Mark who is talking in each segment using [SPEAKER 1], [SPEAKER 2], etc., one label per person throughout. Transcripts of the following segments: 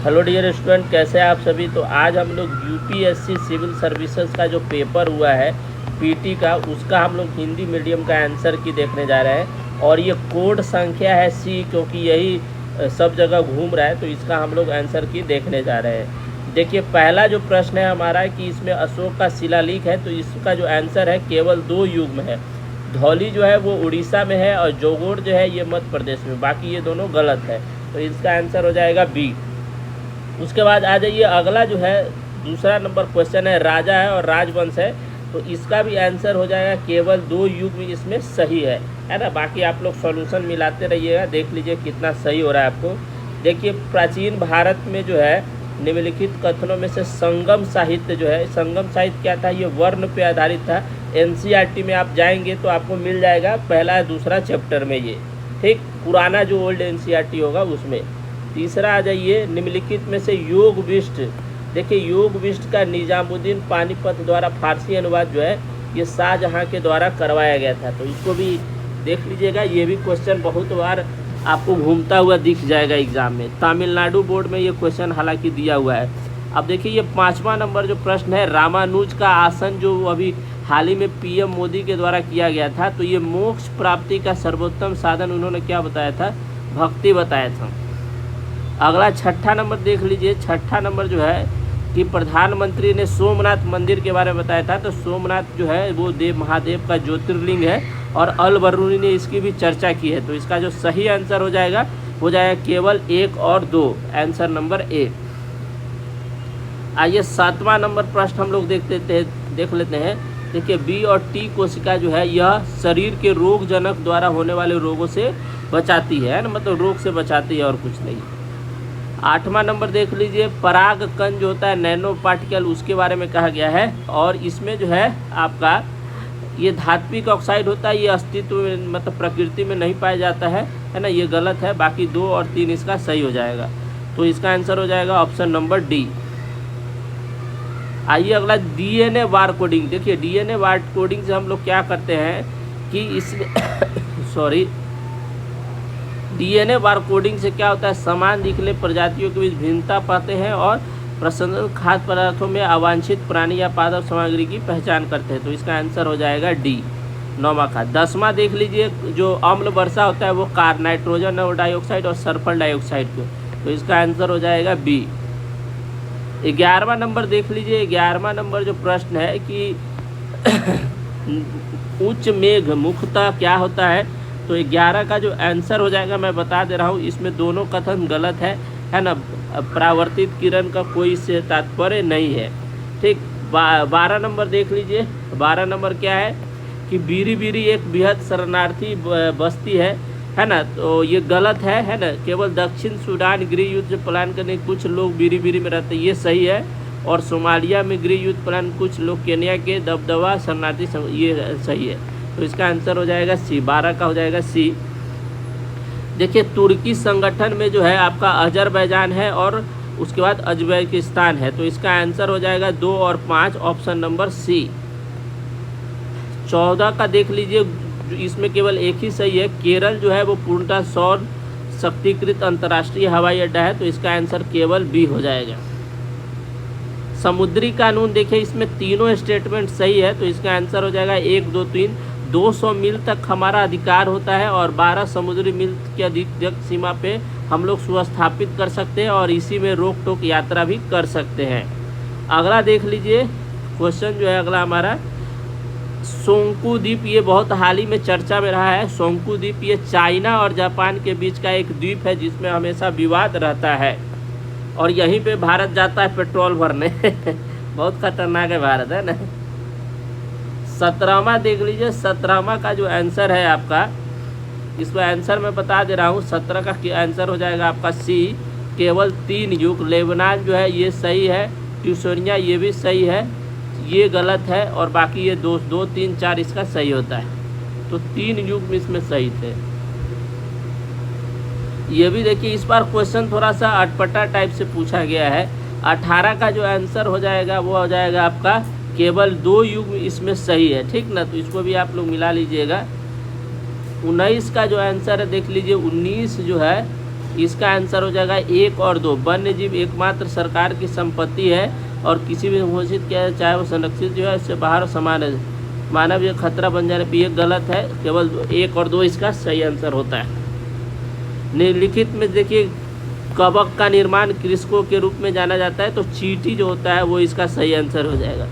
[SPEAKER 1] Hello dear student, कैसे हैं आप सभी। तो आज हम लोग यूपीएससी सिविल सर्विसेज का जो पेपर हुआ है पीटी का, उसका हम लोग हिंदी मीडियम का आंसर की देखने जा रहे हैं। और ये कोड संख्या है सी, क्योंकि यही सब जगह घूम रहा है, तो इसका हम लोग आंसर की देखने जा रहे हैं। देखिए, पहला जो प्रश्न है हमारा कि इसमें अशोक का शिलालेख है, तो इसका जो आंसर है केवल 2 युग्म है। धौली जो है वो उड़ीसा में है और जोगोड़ जो है ये मध्य प्रदेश में, बाकी ये दोनों गलत है, तो इसका आंसर हो जाएगा बी। उसके बाद आ जाइए, अगला जो है दूसरा नंबर क्वेश्चन है, राजा है और राजवंश है, तो इसका भी आंसर हो जाएगा केवल 2 युग्म इसमें सही है ना। बाकी आप लोग सॉल्यूशन मिलाते रहिएगा, देख लीजिए कितना सही हो रहा है आपको। देखिए, प्राचीन भारत में जो है निम्नलिखित कथनों में से संगम साहित्य जो है, संगम साहित्य क्या था, ये वर्ण पे आधारित था। एनसीईआरटी में आप जाएंगे तो आपको मिल जाएगा पहला दूसरा चैप्टर में ये, ठीक, पुराना जो ओल्ड एनसीईआरटी होगा उसमें। तीसरा आ जाइए, निम्नलिखित में से योग विष्ट, देखिए योग विष्ट का निजामुद्दीन पानीपत द्वारा फारसी अनुवाद जो है ये शाहजहाँ के द्वारा करवाया गया था, तो इसको भी देख लीजिएगा। ये भी क्वेश्चन बहुत बार आपको घूमता हुआ दिख जाएगा एग्जाम में। तमिलनाडु बोर्ड में ये क्वेश्चन हालांकि दिया हुआ है। अब देखिए, ये 5वां नंबर जो प्रश्न है, रामानुज का आसन जो अभी हाल ही में पीएम मोदी के द्वारा किया गया था, तो ये मोक्ष प्राप्ति का सर्वोत्तम साधन उन्होंने क्या बताया था, भक्ति बताया था। अगला 6ठा नंबर देख लीजिए। 6ठा नंबर जो है कि प्रधानमंत्री ने सोमनाथ मंदिर के बारे में बताया था, तो सोमनाथ जो है वो देव महादेव का ज्योतिर्लिंग है और अल बरूनी ने इसकी भी चर्चा की है, तो इसका जो सही आंसर हो जाएगा केवल 1 और 2, आंसर नंबर ए। आइए 7वां नंबर प्रश्न हम लोग देख लेते हैं। देखिए, बी और टी कोशिका जो है यह शरीर के रोगजनक द्वारा होने वाले रोगों से बचाती है ना, मतलब रोग से बचाती है और कुछ नहीं। 8वां नंबर देख लीजिए, पराग कण जो होता है नैनो पार्टिकल, उसके बारे में कहा गया है, और इसमें जो है आपका ये धात्विक ऑक्साइड होता है, ये अस्तित्व में मतलब प्रकृति में नहीं पाया जाता है ना, ये गलत है। बाकी 2 और 3 इसका सही हो जाएगा, तो इसका आंसर हो जाएगा ऑप्शन नंबर डी। आइए अगला, डीएनए बार कोडिंग। देखिए, डीएनए बार कोडिंग से हम लोग क्या करते हैं कि इसमें डीएनए बार कोडिंग से क्या होता है, समान दिखने प्रजातियों के बीच भिन्नता पाते हैं और प्रसंस्कृत खाद्य पदार्थों में अवांछित प्राणी या पादप सामग्री की पहचान करते हैं, तो इसका आंसर हो जाएगा डी, 9वां का। 10वां देख लीजिए, जो अम्ल वर्षा होता है वो नाइट्रोजन डाइऑक्साइड और सल्फर डाइऑक्साइड को, तो इसका आंसर हो जाएगा बी। 11वां नंबर देख लीजिए। 11वां नंबर जो प्रश्न है कि उच्च मेघ मुख्यतः क्या होता है, तो 11 का जो आंसर हो जाएगा, मैं बता दे रहा हूँ, इसमें दोनों कथन गलत है ना। परावर्तित किरण का कोई से तात्पर्य नहीं है, ठीक। 12 नंबर देख लीजिए। 12 नंबर क्या है कि बीरी बीरी एक बृहद शरणार्थी बस्ती है ना, तो ये गलत है ना। केवल दक्षिण सूडान गृह युद्ध प्लान करने कुछ लोग बीरी बीरी में रहते हैं, ये सही है। और सोमालिया में गृह युद्ध प्लान कुछ लोग, केन्या के दबदबा शरणार्थी, ये सही है, तो इसका आंसर हो जाएगा सी, 12 का हो जाएगा सी। देखिए, तुर्की संगठन में जो है आपका अजरबैजान है और उसके बाद उज्बेकिस्तान है, तो इसका आंसर हो जाएगा 2 और 5, ऑप्शन नंबर सी। 14 का देख लीजिए, इसमें केवल एक ही सही है। केरल जो है वो पूर्णतः सौर शक्तिकृत अंतर्राष्ट्रीय हवाई अड्डा है, तो इसका आंसर केवल बी हो जाएगा। समुद्री कानून देखिए, इसमें तीनों स्टेटमेंट सही है, तो इसका आंसर हो जाएगा 1, 2, 3। 200 मील तक हमारा अधिकार होता है और 12 समुद्री मील की अधिक सीमा पे हम लोग सुस्थापित कर सकते हैं और इसी में रोक टोक यात्रा भी कर सकते हैं। अगला देख लीजिए क्वेश्चन जो है अगला हमारा, सोंकू द्वीप, ये बहुत हाल ही में चर्चा में रहा है। सोंकू द्वीप ये चाइना और जापान के बीच का एक द्वीप है जिसमें हमेशा विवाद रहता है, और यहीं पे भारत जाता है पेट्रोल भरने बहुत खतरनाक है भारत, है ना। 17वां देख लीजिए। 17वां का जो आंसर है आपका, इसका आंसर मैं बता दे रहा हूँ, 17 का आंसर हो जाएगा आपका सी, केवल 3 युग। लेबनान जो है ये सही है, ट्यूशनिया ये भी सही है, ये गलत है, और बाकी ये 2, 3, 4 इसका सही होता है, तो 3 युग इसमें सही थे। ये भी देखिए, इस बार क्वेश्चन थोड़ा सा अटपटा टाइप से पूछा गया है। 18 का जो आंसर हो जाएगा वो हो जाएगा आपका केवल 2 युग इसमें सही है, ठीक ना, तो इसको भी आप लोग मिला लीजिएगा। 19 का जो आंसर है देख लीजिए, 19 जो है इसका आंसर हो जाएगा 1 और 2। वन्य जीव एकमात्र सरकार की संपत्ति है और किसी भी घोषित किया जाए, चाहे वो संरक्षित जो है इससे बाहर समान है, मानव ये खतरा बन जाने पर ये गलत है। केवल 1 और 2 इसका सही आंसर होता है। निम्नलिखित में देखिए कवक का निर्माण कृषकों के रूप में जाना जाता है, तो चींटी जो होता है वो इसका सही आंसर हो जाएगा,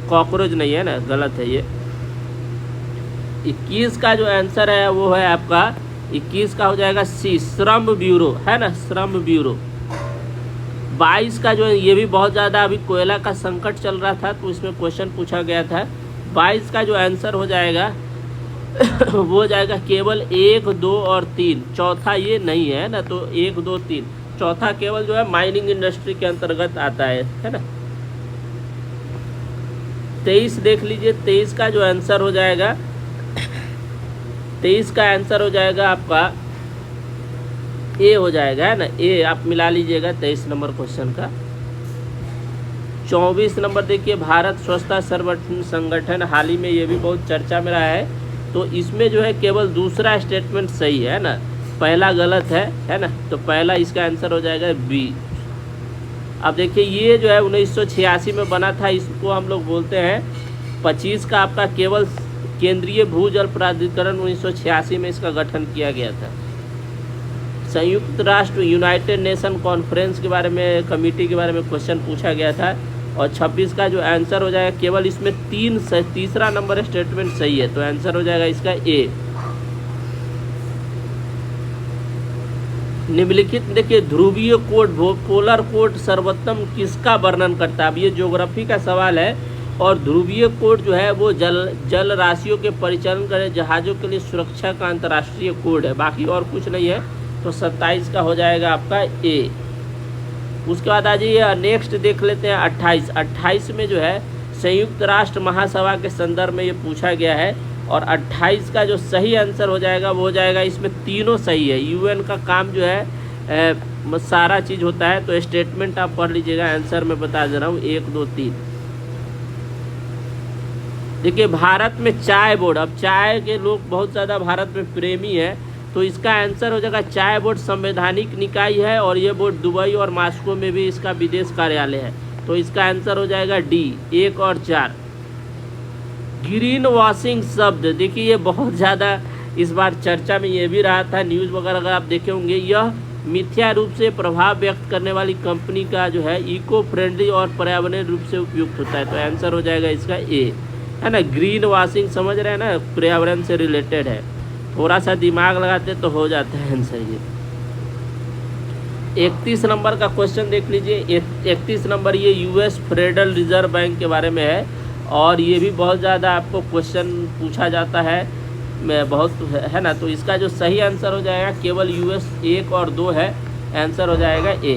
[SPEAKER 1] कॉकरोच नहीं है ना, गलत है ये। 21 का जो आंसर है वो है आपका 21 का हो जाएगा सी, श्रम ब्यूरो है ना, श्रम ब्यूरो। 22 का जो है ये भी बहुत ज़्यादा अभी कोयला का संकट चल रहा था तो इसमें क्वेश्चन पूछा गया था। 22 का जो आंसर हो जाएगा वो हो जाएगा केवल 1, 2 और 3, चौथा ये नहीं है ना, तो 1, 2, 3, चौथा केवल जो है माइनिंग इंडस्ट्री के अंतर्गत आता है ना। 23 देख लीजिए, 23 का जो आंसर हो जाएगा, 23 का आंसर हो जाएगा आपका ए हो जाएगा है ना, ए आप मिला लीजिएगा 23 नंबर क्वेश्चन का। 24 नंबर देखिए भारत स्वच्छता सर्वेक्षण संगठन, हाल ही में ये भी बहुत चर्चा में रहा है, तो इसमें जो है केवल दूसरा स्टेटमेंट सही है ना, पहला गलत है ना, तो पहला इसका आंसर हो जाएगा बी। अब देखिए ये जो है 1986 में बना था, इसको हम लोग बोलते हैं 25 का आपका केवल केंद्रीय भूजल प्राधिकरण 1986 में इसका गठन किया गया था। संयुक्त राष्ट्र यूनाइटेड नेशन कॉन्फ्रेंस के बारे में, कमेटी के बारे में क्वेश्चन पूछा गया था। और 26 का जो आंसर हो जाएगा केवल इसमें तीसरा नंबर स्टेटमेंट सही है, तो आंसर हो जाएगा इसका ए। निम्नलिखित देखिए ध्रुवीय कोड, पोलर कोड सर्वोत्तम किसका वर्णन करता है। अब ये ज्योग्राफी का सवाल है और ध्रुवीय कोड जो है वो जल राशियों के परिचालन करे जहाज़ों के लिए सुरक्षा का अंतर्राष्ट्रीय कोड है, बाकी और कुछ नहीं है, तो 27 का हो जाएगा आपका ए। उसके बाद आ जाइए नेक्स्ट देख लेते हैं 28। 28 में जो है संयुक्त राष्ट्र महासभा के संदर्भ में ये पूछा गया है और 28 का जो सही आंसर हो जाएगा वो हो जाएगा, इसमें तीनों सही है। यूएन का काम जो है सारा चीज़ होता है, तो स्टेटमेंट आप पढ़ लीजिएगा, आंसर मैं बता दे रहा हूँ 1, 2, 3। देखिए भारत में चाय बोर्ड, अब चाय के लोग बहुत ज़्यादा भारत में प्रेमी है, तो इसका आंसर हो जाएगा चाय बोर्ड संवैधानिक निकाय है और ये बोर्ड दुबई और मॉस्को में भी इसका विदेश कार्यालय है, तो इसका आंसर हो जाएगा डी, 1 और 4। ग्रीन वॉशिंग शब्द देखिए ये बहुत ज़्यादा इस बार चर्चा में ये भी रहा था, न्यूज़ वगैरह अगर आप देखे होंगे। यह मिथ्या रूप से प्रभाव व्यक्त करने वाली कंपनी का जो है इको फ्रेंडली और पर्यावरणीय रूप से उपयुक्त होता है, तो आंसर हो जाएगा इसका ए है ना। ग्रीन वॉशिंग समझ रहे हैं ना, पर्यावरण से रिलेटेड है, थोड़ा सा दिमाग लगाते तो हो जाता है आंसर ये। 31 नंबर का क्वेश्चन देख लीजिए। 31 नंबर ये यूएस फेडरल रिजर्व बैंक के बारे में है और ये भी बहुत ज़्यादा आपको क्वेश्चन पूछा जाता है, बहुत है ना, तो इसका जो सही आंसर हो जाएगा केवल यूएस 1 और 2 है, आंसर हो जाएगा ए।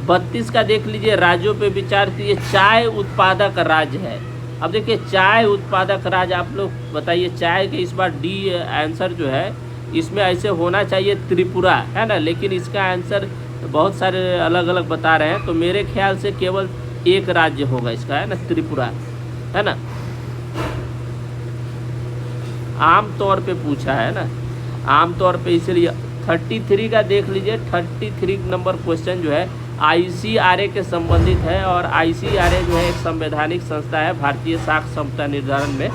[SPEAKER 1] 32 का देख लीजिए राज्यों पे विचार कीजिए, चाय उत्पादक राज्य है। अब देखिए चाय उत्पादक राज्य आप लोग बताइए, चाय के इस बार डी आंसर जो है इसमें ऐसे होना चाहिए त्रिपुरा है ना, लेकिन इसका आंसर बहुत सारे अलग अलग बता रहे हैं, तो मेरे ख्याल से केवल एक राज्य होगा इसका है ना, त्रिपुरा है ना, आम तौर पे पूछा है ना, आम तौर पे, इसलिए 33 का देख लीजिए। 33 नंबर क्वेश्चन जो है ICRA के संबंधित है और ICRA जो है एक संवैधानिक संस्था है भारतीय साख क्षमता निर्धारण में,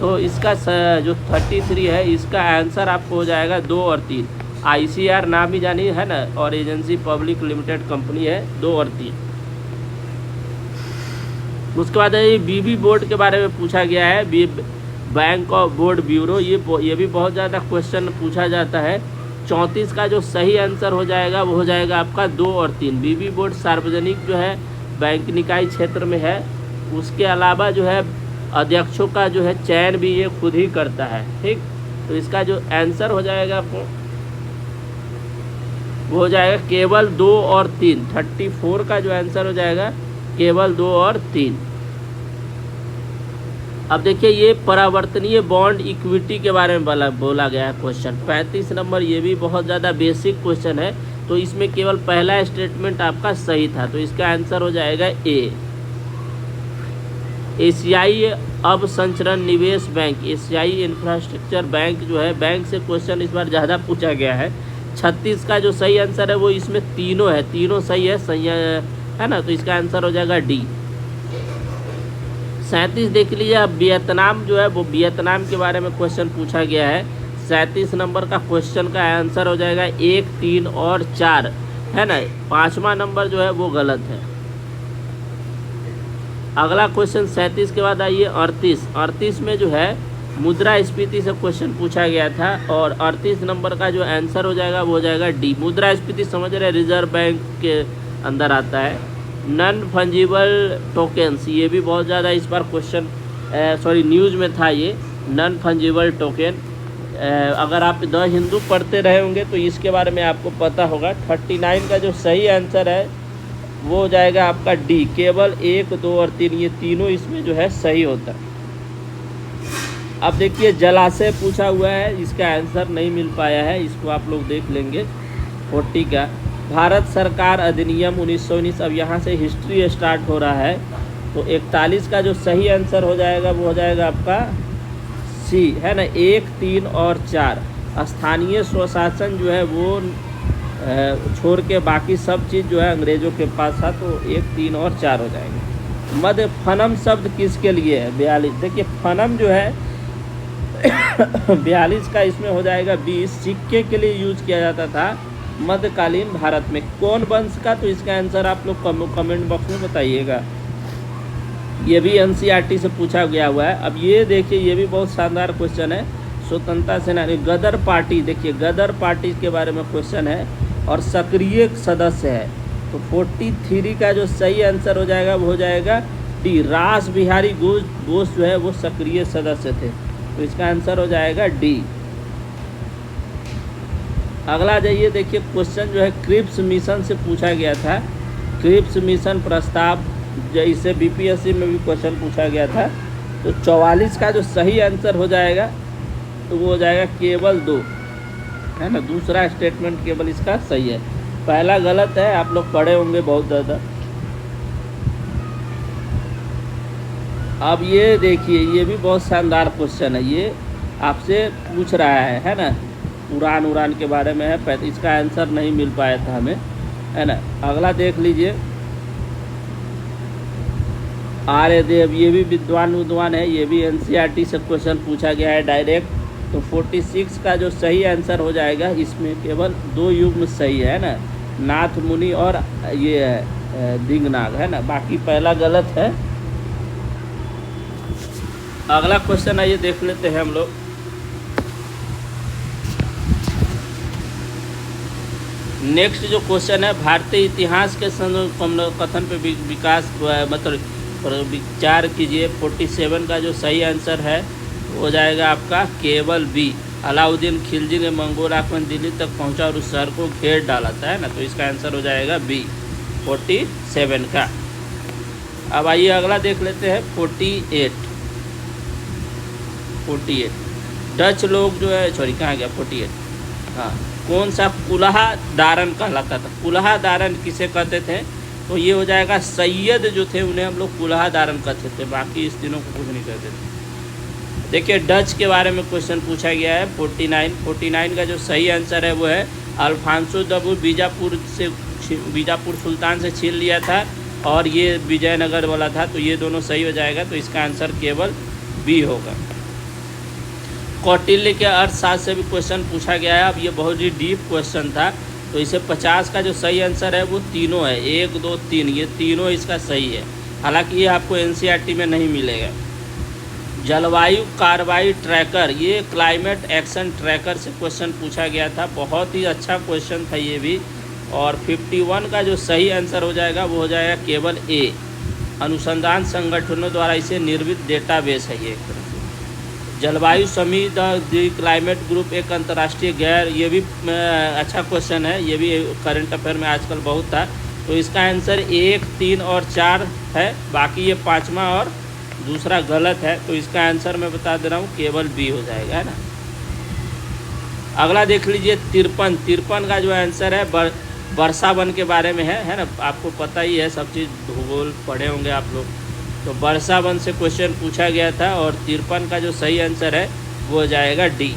[SPEAKER 1] तो इसका जो 33 है इसका आंसर आपको हो जाएगा 2 और 3। ICR नाम ही जानी है ना, और एजेंसी पब्लिक लिमिटेड कंपनी है, 2 और 3। उसके बाद ये बीबी बोर्ड के बारे में पूछा गया है, बैंक ऑफ बोर्ड ब्यूरो, ये भी बहुत ज़्यादा क्वेश्चन पूछा जाता है। 34 का जो सही आंसर हो जाएगा वो हो जाएगा आपका 2 और 3। बीबी बोर्ड सार्वजनिक जो है बैंक निकाय क्षेत्र में है, उसके अलावा जो है अध्यक्षों का जो है चयन भी ये खुद ही करता है, ठीक। तो इसका जो आंसर हो जाएगा आपको वो हो जाएगा केवल 2 और 3। 34 का जो आंसर हो जाएगा केवल 2 और 3। अब देखिए ये परावर्तनीय बॉन्ड इक्विटी के बारे में बोला गया है क्वेश्चन। 35 नंबर ये भी बहुत ज़्यादा बेसिक क्वेश्चन है, तो इसमें केवल पहला स्टेटमेंट आपका सही था, तो इसका आंसर हो जाएगा ए। एशियाई अवसंरचना निवेश बैंक, एशियाई इंफ्रास्ट्रक्चर बैंक जो है, बैंक से क्वेश्चन इस बार ज़्यादा पूछा गया है, 36 का जो सही आंसर है वो इसमें तीनों है, तीनों सही है ना, तो इसका आंसर हो जाएगा डी। 37 देख लीजिए। अब वियतनाम जो है वो वियतनाम के बारे में क्वेश्चन पूछा गया है। 37 नंबर का क्वेश्चन का आंसर हो जाएगा 1, 3 और 4, है ना। 5वां नंबर जो है वो गलत है। अगला क्वेश्चन 37 के बाद आइए 38 में जो है मुद्रास्फीति से क्वेश्चन पूछा गया था, और 38 नंबर का जो आंसर हो जाएगा वो हो जाएगा डी। मुद्रास्फीति समझ रहे, रिजर्व बैंक के अंदर आता है। नॉन फंजिबल टोकन्स, ये भी बहुत ज़्यादा इस बार क्वेश्चन न्यूज़ में था ये नॉन फंजिबल टोकन। अगर आप द हिंदू पढ़ते रहे होंगे तो इसके बारे में आपको पता होगा। 39 का जो सही आंसर है वो हो जाएगा आपका डी। केवल 1, 2 और 3 ये तीनों इसमें जो है सही होता है। अब देखिए जलाशय पूछा हुआ है, इसका आंसर नहीं मिल पाया है, इसको आप लोग देख लेंगे। 40 का भारत सरकार अधिनियम 1919, अब यहाँ से हिस्ट्री स्टार्ट हो रहा है। तो 41 का जो सही आंसर हो जाएगा वो हो जाएगा आपका सी, है ना। 1, 3 और 4 स्थानीय स्वशासन जो है वो छोड़ के बाकी सब चीज़ जो है अंग्रेज़ों के पास था, तो 1, 3 और 4 हो जाएंगे। मध्य फनम शब्द किसके लिए है? 42। देखिए फनम जो है 42 का इसमें हो जाएगा 20, सिक्के के लिए यूज किया जाता था मध्यकालीन भारत में। कौन वंश का? तो इसका आंसर आप लोग कमेंट बॉक्स में बताइएगा। ये भी एनसीईआरटी से पूछा गया हुआ है। अब ये देखिए, ये भी बहुत शानदार क्वेश्चन है। स्वतंत्रता सेनानी गदर पार्टी, देखिए गदर पार्टी के बारे में क्वेश्चन है और सक्रिय सदस्य है। तो 43 का जो सही आंसर हो जाएगा वो हो जाएगा डी। रास बिहारी घोष जो है वो सक्रिय सदस्य थे, तो इसका आंसर हो जाएगा डी। अगला जाइए, देखिए क्वेश्चन जो है क्रिप्स मिशन से पूछा गया था। क्रिप्स मिशन प्रस्ताव, जैसे बीपीएससी में भी क्वेश्चन पूछा गया था। तो 44 का जो सही आंसर हो जाएगा तो वो हो जाएगा केवल 2, है ना। दूसरा स्टेटमेंट केवल इसका सही है, पहला गलत है। आप लोग पढ़े होंगे बहुत ज़्यादा। अब ये देखिए, ये भी बहुत शानदार क्वेश्चन है। ये आपसे पूछ रहा है ना, उड़ान के बारे में है। इसका आंसर नहीं मिल पाया था हमें, है ना। अगला देख लीजिए आर्यदेव, ये भी विद्वान है। ये भी एनसीईआरटी से क्वेश्चन पूछा गया है डायरेक्ट। तो 46 का जो सही आंसर हो जाएगा, इसमें केवल 2 युग्म सही है ना, नाथ मुनि और ये है दिंगनाग, है ना। बाकी पहला गलत है। अगला क्वेश्चन आइए देख लेते हैं हम लोग। नेक्स्ट जो क्वेश्चन है, भारतीय इतिहास के कथन पे विकास मतलब विचार कीजिए। 47 का जो सही आंसर है हो जाएगा आपका केवल बी। अलाउद्दीन खिलजी ने मंगोल आक्रमण दिल्ली तक पहुंचा और उस शहर को घेर डाला था, है ना। तो इसका आंसर हो जाएगा बी 47 का। अब आइए अगला देख लेते हैं 48। डच लोग जो है, सॉरी कहाँ गया 48, हाँ, कौन सा कुल्हा दारन कहलाता था? कुल्हा दारन किसे कहते थे? तो ये हो जाएगा सैयद जो थे उन्हें हम लोग कुल्हा दारन कहते थे, बाकी इस दिनों को कुछ नहीं कहते थे। देखिए डच के बारे में क्वेश्चन पूछा गया है। 49 का जो सही आंसर है वो है अल्फांसो द बुर्र बीजापुर सुल्तान से छीन लिया था और ये विजयनगर वाला था, तो ये दोनों सही हो जाएगा। तो इसका आंसर केवल बी होगा। कौटिल्य के अर्थशास्त्र से भी क्वेश्चन पूछा गया है। अब ये बहुत ही डीप क्वेश्चन था, तो इसे 50 का जो सही आंसर है वो तीनों है, 1, 2, 3, ये तीनों इसका सही है। हालांकि ये आपको एनसीईआरटी में नहीं मिलेगा। जलवायु कार्रवाई ट्रैकर, ये क्लाइमेट एक्शन ट्रैकर से क्वेश्चन पूछा गया था, बहुत ही अच्छा क्वेश्चन था ये भी। और 51 का जो सही आंसर हो जाएगा वो हो जाएगा केवल ए। अनुसंधान संगठनों द्वारा इसे निर्मित डेटाबेस है ये एक तरह से। जलवायु समिति द क्लाइमेट ग्रुप एक अंतर्राष्ट्रीय गैर, ये भी अच्छा क्वेश्चन है, ये भी करंट अफेयर में आजकल बहुत था। तो इसका आंसर 1, 3 और 4 है, बाकी ये 5वां और दूसरा गलत है। तो इसका आंसर मैं बता दे रहा हूँ केवल बी हो जाएगा, है ना। अगला देख लीजिए 53 का जो आंसर है वर्षा वन के बारे में है ना। आपको पता ही है, सब चीज़ भूगोल पढ़े होंगे आप लोग। तो वर्षा वन से क्वेश्चन पूछा गया था और 53 का जो सही आंसर है वो हो जाएगा डी।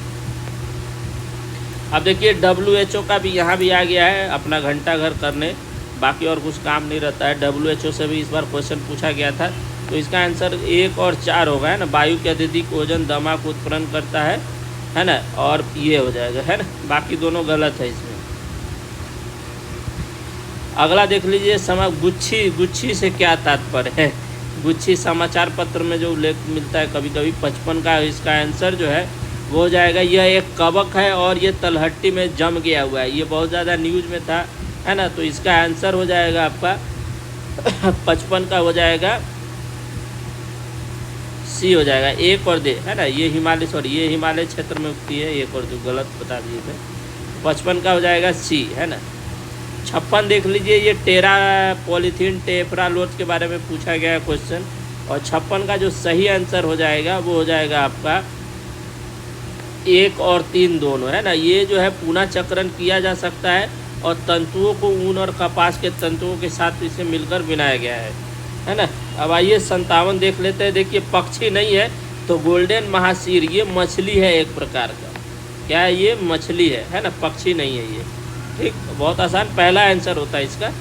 [SPEAKER 1] अब देखिए WHO का भी यहाँ भी आ गया है अपना घंटा घर करने, बाकी और कुछ काम नहीं रहता है। WHO से भी इस बार क्वेश्चन पूछा गया था, तो इसका आंसर 1 और 4 होगा, है ना। वायु के अत्यधिक ओजन दमा को उत्पन्न करता है ना, और ये हो जाएगा, है ना। बाकी दोनों गलत है इसमें। अगला देख लीजिए, गुच्छी से क्या तात्पर्य है। गुच्छी समाचार पत्र में जो उल्लेख मिलता है कभी कभी, 55 का इसका आंसर जो है वो हो जाएगा, यह एक कवक है और ये तलहट्टी में जम गया हुआ है। ये बहुत ज़्यादा न्यूज़ में था, है ना। तो इसका आंसर हो जाएगा आपका 55 का हो जाएगा सी हो जाएगा, 1 और 2, है ना। ये हिमालय क्षेत्र में उगती है, 1 और 2 गलत बता दिए थे। 55 का हो जाएगा सी, है ना। 56 देख लीजिए, ये टेरा पॉलीथीन टेफ्रालोज के बारे में पूछा गया क्वेश्चन, और 56 का जो सही आंसर हो जाएगा वो हो जाएगा आपका 1 और 3 दोनों, है ना। ये जो है पुनः चक्रण किया जा सकता है, और तंतुओं को ऊन और कपास के तंतुओं के साथ इसे मिलकर बनाया गया है ना। अब आइए 57 देख लेते हैं। देखिए, पक्षी नहीं है तो गोल्डन महासीर, ये मछली है एक प्रकार का। क्या है ये? मछली है ना, पक्षी नहीं है ये। ठीक, बहुत आसान, पहला आंसर होता है इसका।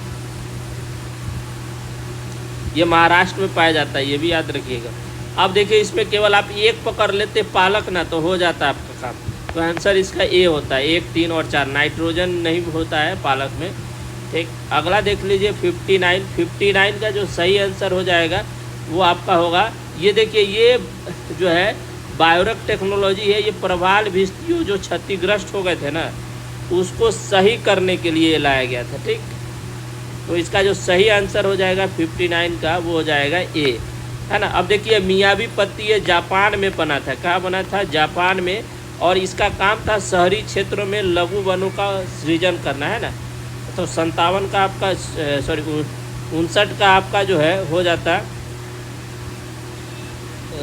[SPEAKER 1] ये महाराष्ट्र में पाया जाता है, ये भी याद रखिएगा। अब देखिए, इसमें केवल आप 1 पकड़ लेते पालक ना, तो हो जाता है आपका काम। तो आंसर इसका ए होता है, 1, 3 और 4। नाइट्रोजन नहीं होता है पालक में। ठीक, अगला देख लीजिए 59 का जो सही आंसर हो जाएगा वो आपका होगा, ये देखिए, ये जो है बायोरक टेक्नोलॉजी है। ये प्रवाल भिस्तियों जो क्षतिग्रस्त हो गए थे ना, उसको सही करने के लिए लाया गया था। ठीक, तो इसका जो सही आंसर हो जाएगा 59 का वो हो जाएगा ए, है ना। अब देखिए, मियाबी पत्ती ये जापान में बना था। कहाँ बना था? जापान में। और इसका काम था शहरी क्षेत्रों में लघु वनों का सृजन करना, है ना। तो 57 का आपका 59 का आपका जो है हो जाता,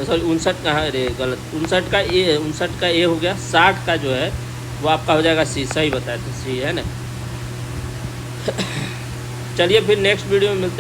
[SPEAKER 1] 59 का, अरे गलत, 59 का ए हो गया। 60 का जो है वो आपका हो जाएगा सी, सही बताया था सी, है ना। चलिए फिर नेक्स्ट वीडियो में मिलते हैं।